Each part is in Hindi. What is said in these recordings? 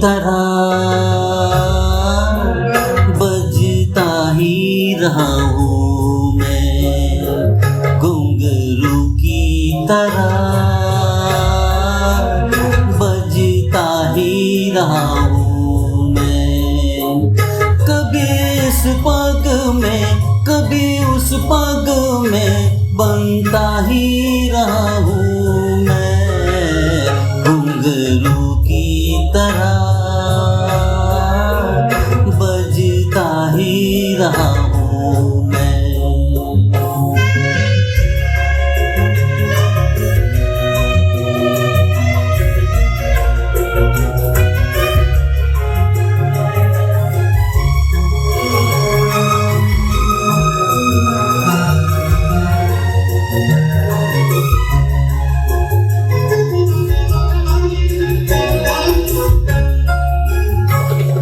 तरह बजता ही रहा हूँ मैं, घुंघरू की तरह बजता ही रहा हूँ मैं। कभी इस पग में कभी उस पग में बनता ही रहा हूँ मैं, घुंघरू की तरह बजता ही रहा हूँ मैं।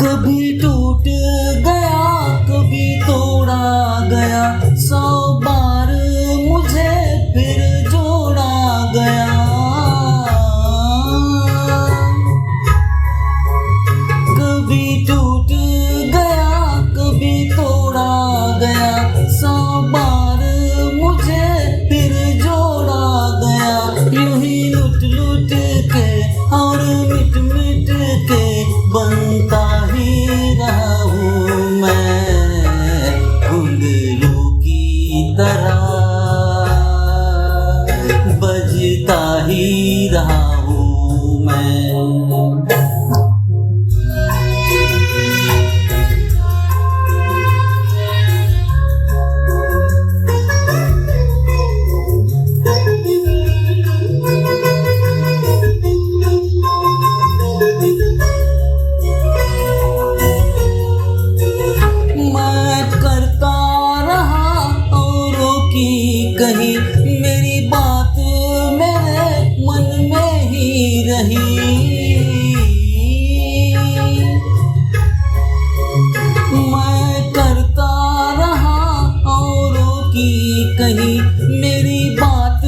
कभी टूट गया कभी तोड़ा गया, 100 बार मुझे फिर जोड़ा गया। कभी टूट गया कभी तोड़ा गया, 100 बार मुझे फिर जोड़ा गया। यूं ही लुट लुट के और मिट मिट के बनता ही रहा हूँ मैं, घुंघरू की तरह बजता ही रहा हूँ मैं। कहीं मेरी बात मेरे मन में ही रही, मैं करता रहा औरों की कहीं मेरी बात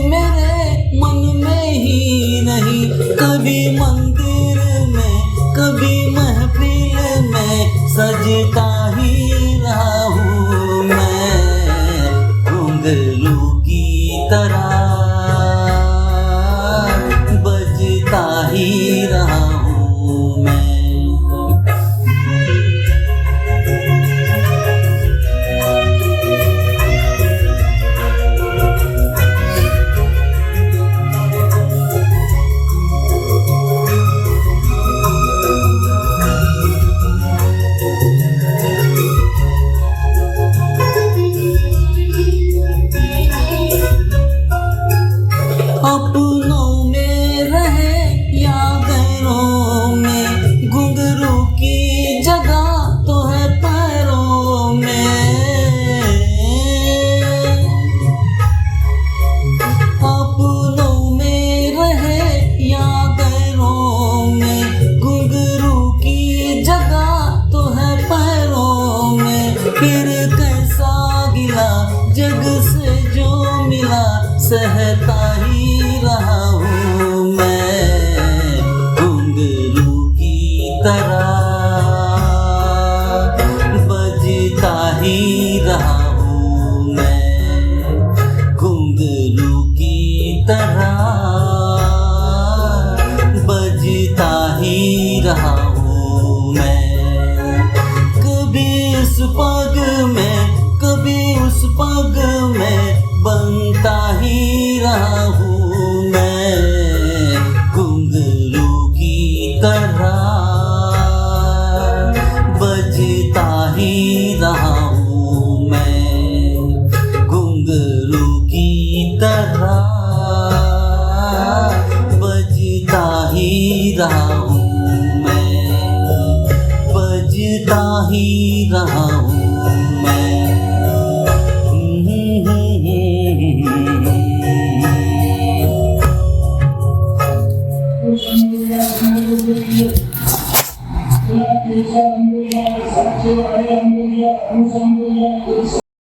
मेरे मन में ही नहीं। कभी मंदिर में कभी महफिल में सजता ही रहा हूँ मैं, घुंघरू की तरह बजता ही रहा हूँ मैं। अपनों में रहे या गैरों में, घुंघरू की जगह तो है पैरों में। अपनों में रहे या गैरों में, घुंघरू की जगह तो है पैरों में। फिर कैसा गिला जग से जो मिला, सहता ही रहा हूँ मैं, घुंघरू की तरह बजता ही रहा हूँ मैं, घुंघरू की तरह बजता ही रहा हूँ मैं। कभी इस पग में कभी उस पग में बनता ही रहा हूँ मैं, घुंघरू की तरह बजता ही रहा हूँ मैं, घुंघरू की तरह बजता ही रहा हूँ मैं, बजता ही रहा हूँ मैं।